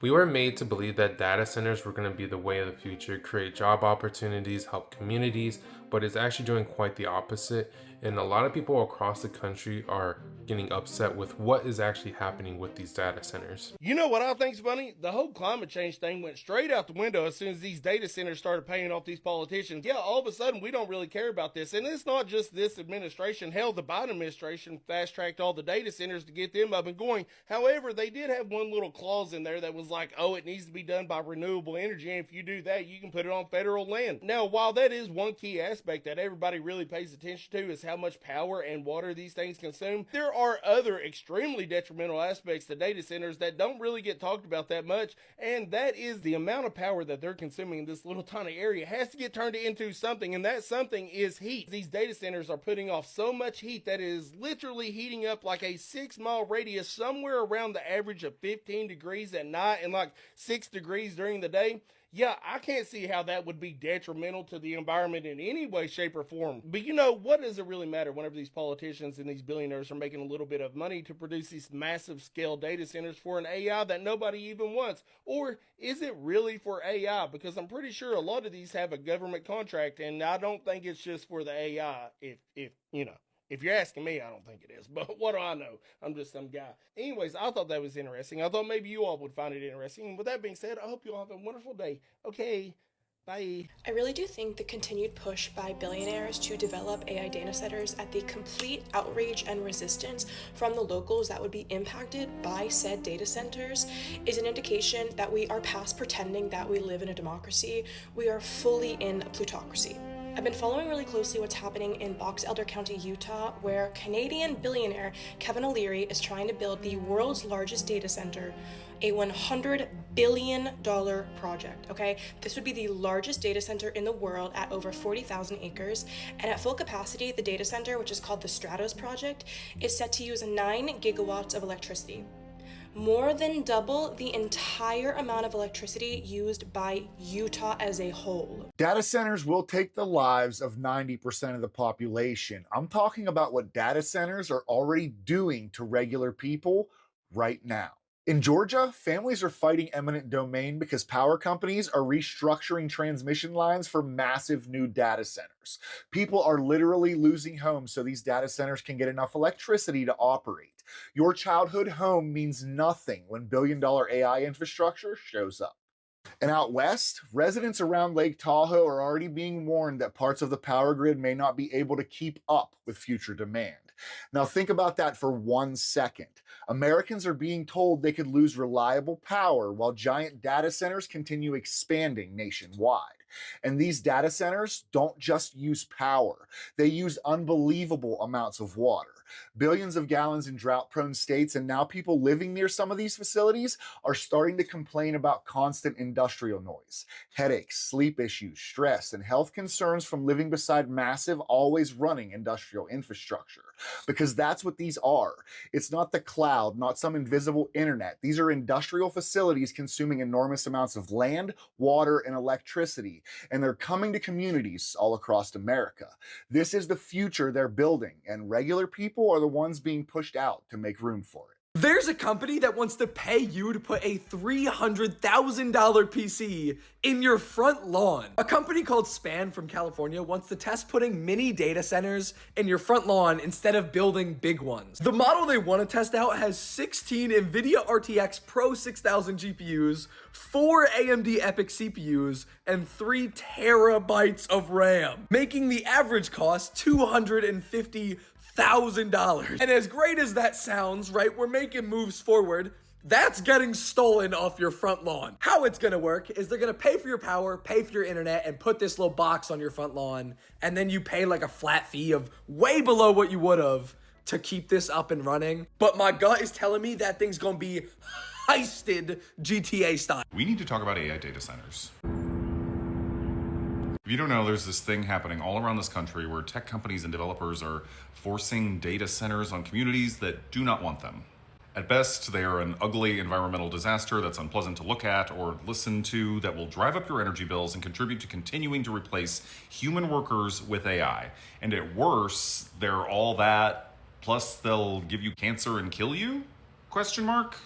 We were made to believe that data centers were going to be the way of the future, create job opportunities, help communities, but it's actually doing quite the opposite. And a lot of people across the country are getting upset with what is actually happening with these data centers. You know what I think's funny? The whole climate change thing went straight out the window as soon as these data centers started paying off these politicians. Yeah, all of a sudden we don't really care about this. And it's not just this administration. Hell, the Biden administration fast tracked all the data centers to get them up and going. However, they did have one little clause in there that was like, oh, it needs to be done by renewable energy. And if you do that, you can put it on federal land. Now, while that is one key aspect that everybody really pays attention to is how much power and water these things consume, there are other extremely detrimental aspects to data centers that don't really get talked about that much, and that is the amount of power that they're consuming in this little tiny area has to get turned into something, and that something is heat. These data centers are putting off so much heat that it is literally heating up like a 6 mile radius somewhere around the average of 15 degrees at night and like 6 degrees during the day. Yeah, I can't see how that would be detrimental to the environment in any way, shape, or form. But you know, what does it really matter whenever these politicians and these billionaires are making a little bit of money to produce these massive scale data centers for an AI that nobody even wants? Or is it really for AI? Because I'm pretty sure a lot of these have a government contract, and I don't think it's just for the AI, if you know. If you're asking me, I don't think it is. But what do I know? I'm just some guy. Anyways, I thought that was interesting. I thought maybe you all would find it interesting. And with that being said, I hope you all have a wonderful day. Okay, bye. I really do think the continued push by billionaires to develop AI data centers at the complete outrage and resistance from the locals that would be impacted by said data centers is an indication that we are past pretending that we live in a democracy. We are fully in a plutocracy. I've been following really closely what's happening in Box Elder County, Utah, where Canadian billionaire Kevin O'Leary is trying to build the world's largest data center, a $100 billion project, okay? This would be the largest data center in the world at over 40,000 acres, and at full capacity, the data center, which is called the Stratos Project, is set to use 9 gigawatts of electricity. More than double the entire amount of electricity used by Utah as a whole. Data centers will take the lives of 90% of the population. I'm talking about what data centers are already doing to regular people right now. In Georgia, families are fighting eminent domain because power companies are restructuring transmission lines for massive new data centers. People are literally losing homes so these data centers can get enough electricity to operate. Your childhood home means nothing when billion-dollar AI infrastructure shows up. And out west, residents around Lake Tahoe are already being warned that parts of the power grid may not be able to keep up with future demand. Now, think about that for 1 second. Americans are being told they could lose reliable power while giant data centers continue expanding nationwide. And these data centers don't just use power, they use unbelievable amounts of water. Billions of gallons in drought prone states, and now people living near some of these facilities are starting to complain about constant industrial noise, headaches, sleep issues, stress, and health concerns from living beside massive, always running industrial infrastructure. Because that's what these are. It's not the cloud, not some invisible internet. These are industrial facilities consuming enormous amounts of land, water, and electricity, and they're coming to communities all across America. This is the future they're building, and regular people are the ones being pushed out to make room for it. There's a company that wants to pay you to put a $300,000 PC in your front lawn. A company called Span from California wants to test putting mini data centers in your front lawn instead of building big ones. The model they want to test out has 16 NVIDIA RTX Pro 6000 GPUs, 4 AMD EPYC CPUs, and 3 terabytes of RAM, making the average cost $250,000. And as great as that sounds, right, we're making moves forward. That's getting stolen off your front lawn. How it's gonna work is they're gonna pay for your power, pay for your internet, and put this little box on your front lawn, and then you pay like a flat fee of way below what you would have to keep this up and running. But my gut is telling me that thing's gonna be heisted GTA style. We need to talk about AI data centers. If you don't know, there's this thing happening all around this country where tech companies and developers are forcing data centers on communities that do not want them. At best, they are an ugly environmental disaster that's unpleasant to look at or listen to, that will drive up your energy bills and contribute to continuing to replace human workers with AI. And at worst, they're all that, plus they'll give you cancer and kill you? Question mark?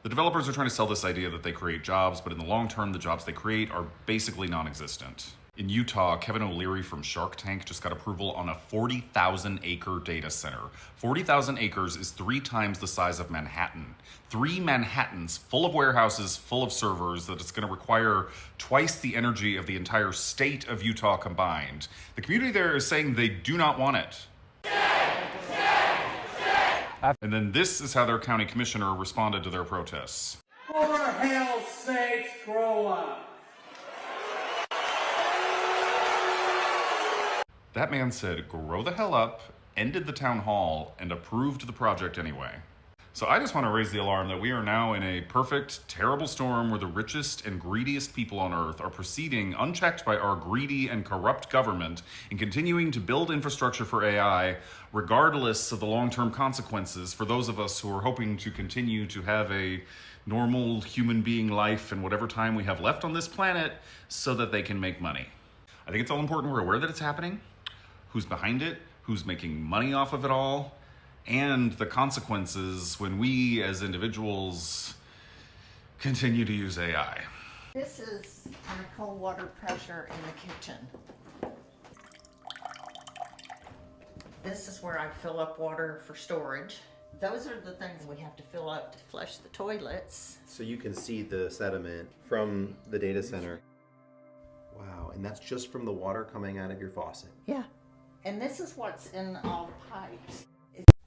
The developers are trying to sell this idea that they create jobs, but in the long term, the jobs they create are basically non-existent. In Utah, Kevin O'Leary from Shark Tank just got approval on a 40,000 acre data center. 40,000 acres is 3 times the size of Manhattan. 3 Manhattans full of warehouses, full of servers, that it's going to require twice the energy of the entire state of Utah combined. The community there is saying they do not want it. And then this is how their county commissioner responded to their protests. For hell's sakes, grow up. That man said, grow the hell up, ended the town hall, and approved the project anyway. So I just want to raise the alarm that we are now in a perfect, terrible storm where the richest and greediest people on earth are proceeding unchecked by our greedy and corrupt government and continuing to build infrastructure for AI, regardless of the long-term consequences for those of us who are hoping to continue to have a normal human being life in whatever time we have left on this planet so that they can make money. I think it's all important we're aware that it's happening, who's behind it, who's making money off of it all, and the consequences when we as individuals continue to use AI. This is our cold water pressure in the kitchen. This is where I fill up water for storage. Those are the things we have to fill up to flush the toilets. So you can see the sediment from the data center. Wow, and that's just from the water coming out of your faucet. Yeah. And this is what's in all the pipes.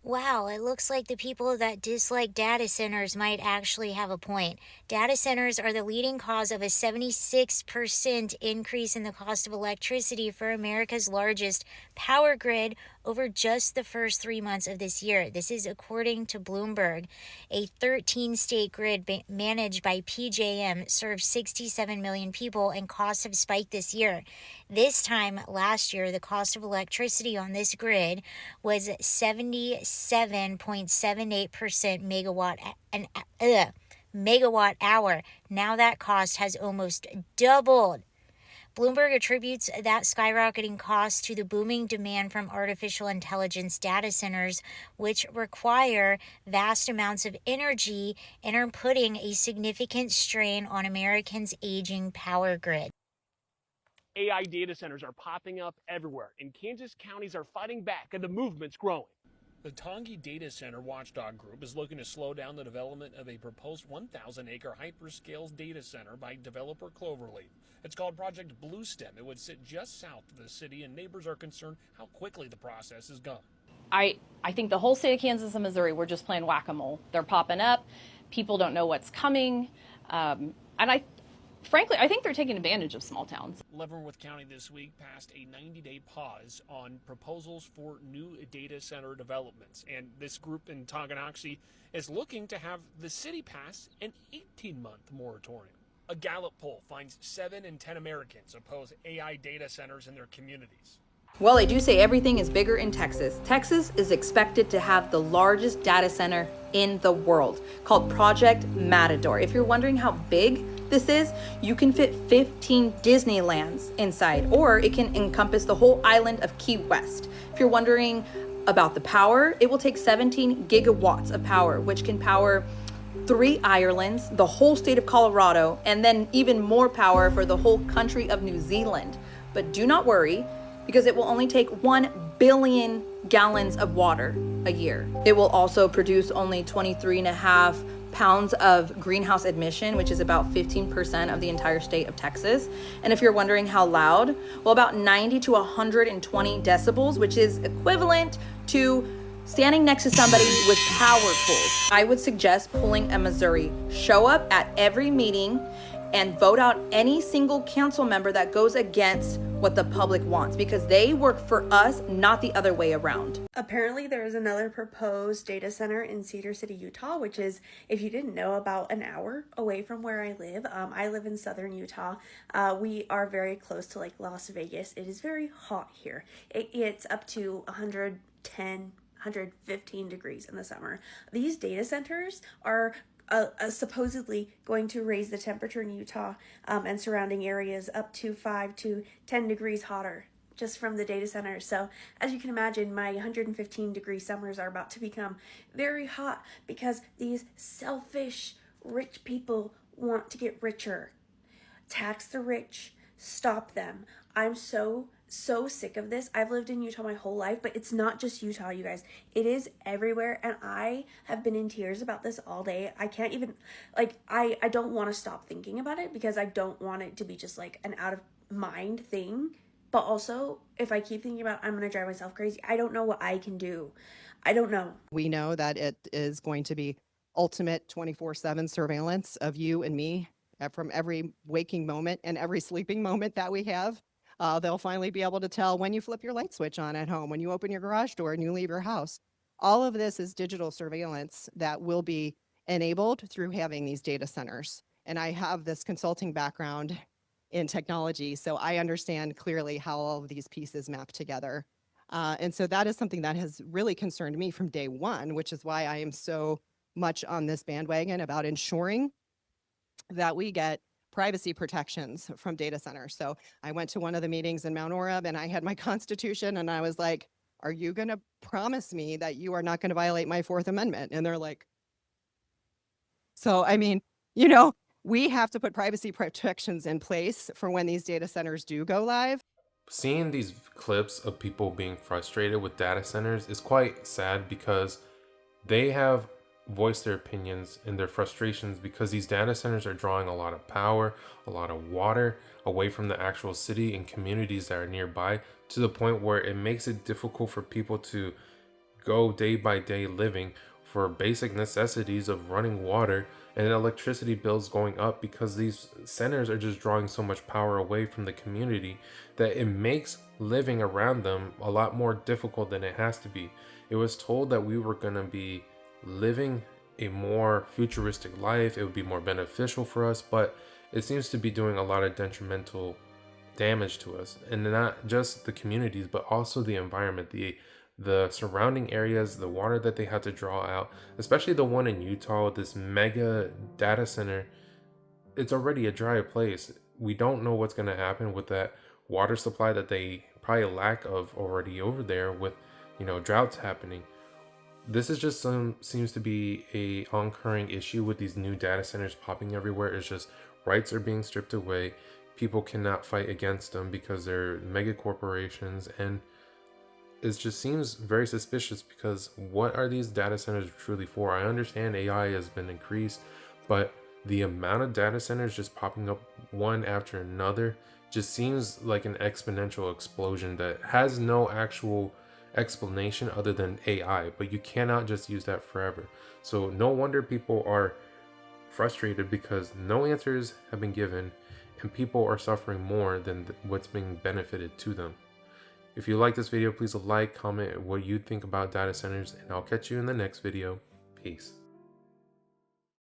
Wow, it looks like the people that dislike data centers might actually have a point. Data centers are the leading cause of a 76% increase in the cost of electricity for America's largest power grid over just the first 3 months of this year. This is according to Bloomberg. A 13-state grid managed by PJM serves 67 million people, and costs have spiked this year. This time last year, the cost of electricity on this grid was 77.78% megawatt hour. Now that cost has almost doubled. Bloomberg attributes that skyrocketing cost to the booming demand from artificial intelligence data centers, which require vast amounts of energy and are putting a significant strain on Americans' aging power grid. AI data centers are popping up everywhere, and Kansas counties are fighting back, and the movement's growing. The Tongi Data Center Watchdog Group is looking to slow down the development of a proposed 1,000-acre hyperscale data center by developer Cloverleaf. It's called Project Bluestem. It would sit just south of the city, and neighbors are concerned how quickly the process is going. I think the whole state of Kansas and Missouri, we're just playing whack-a-mole. They're popping up. People don't know what's coming. Frankly, I think they're taking advantage of small towns. Leavenworth County this week passed a 90-day pause on proposals for new data center developments. And this group in Tonganoxie is looking to have the city pass an 18-month moratorium. A Gallup poll finds 7 in 10 Americans oppose AI data centers in their communities. Well, they do say everything is bigger in Texas. Texas is expected to have the largest data center in the world, called Project Matador. If you're wondering how big this is, you can fit 15 Disneylands inside, or it can encompass the whole island of Key West. If you're wondering about the power, it will take 17 gigawatts of power, which can power 3 Irelands, the whole state of Colorado, and then even more power for the whole country of New Zealand. But do not worry, because it will only take 1 billion gallons of water a year. It will also produce only 23.5 pounds of greenhouse emission, which is about 15% of the entire state of Texas. And if you're wondering how loud, well, about 90 to 120 decibels, which is equivalent to standing next to somebody with power tools. I would suggest pulling a Missouri. Show up at every meeting and vote out any single council member that goes against what the public wants, because they work for us, not the other way around. Apparently there is another proposed data center in Cedar City, Utah, which is, if you didn't know, about an hour away from where I live. I live in southern Utah. We are very close to like Las Vegas. It is very hot here. It gets up to 110, 115 degrees in the summer. These data centers are supposedly going to raise the temperature in Utah and surrounding areas up to 5 to 10 degrees hotter just from the data center. So as you can imagine, my 115 degree summers are about to become very hot because these selfish, rich people want to get richer. Tax the rich. Stop them. I'm so sick of this. I've lived in Utah my whole life, but it's not just Utah, you guys. It is everywhere, and I have been in tears about this all day. I can't even, like, I don't want to stop thinking about it because I don't want it to be just like an out of mind thing. But also, if I keep thinking about it, I'm going to drive myself crazy. I don't know what I can do. I don't know. We know that it is going to be ultimate 24/7 surveillance of you and me from every waking moment and every sleeping moment that we have. They'll finally be able to tell when you flip your light switch on at home, when you open your garage door and you leave your house. All of this is digital surveillance that will be enabled through having these data centers. And I have this consulting background in technology, so I understand clearly how all of these pieces map together. And so that is something that has really concerned me from day one, which is why I am so much on this bandwagon about ensuring that we get privacy protections from data centers. So I went to one of the meetings in Mount Orab and I had my constitution and I was like, are you going to promise me that you are not going to violate my Fourth Amendment? And they're like, so, I mean, you know, we have to put privacy protections in place for when these data centers do go live. Seeing these clips of people being frustrated with data centers is quite sad because they have voiced their opinions and their frustrations because these data centers are drawing a lot of power, a lot of water away from the actual city and communities that are nearby, to the point where it makes it difficult for people to go day by day living for basic necessities of running water, and electricity bills going up because these centers are just drawing so much power away from the community that it makes living around them a lot more difficult than it has to be. It was told that we were going to be living a more futuristic life, it would be more beneficial for us, but it seems to be doing a lot of detrimental damage to us, and not just the communities but also the environment, the surrounding areas, the water that they had to draw out, especially the one in Utah, this mega data center. It's already a dry place. We don't know what's going to happen with that water supply that they probably lack of already over there with, you know, droughts happening. This is just seems to be a oncurring issue with these new data centers popping everywhere. It's just rights are being stripped away. People cannot fight against them because they're mega corporations, and it just seems very suspicious because what are these data centers truly for? I understand AI has been increased, but the amount of data centers just popping up one after another just seems like an exponential explosion that has no actual explanation other than AI, but you cannot just use that forever. So no wonder people are frustrated because no answers have been given and people are suffering more than what's being benefited to them. If you like this video, please like, comment what you think about data centers, and I'll catch you in the next video. Peace.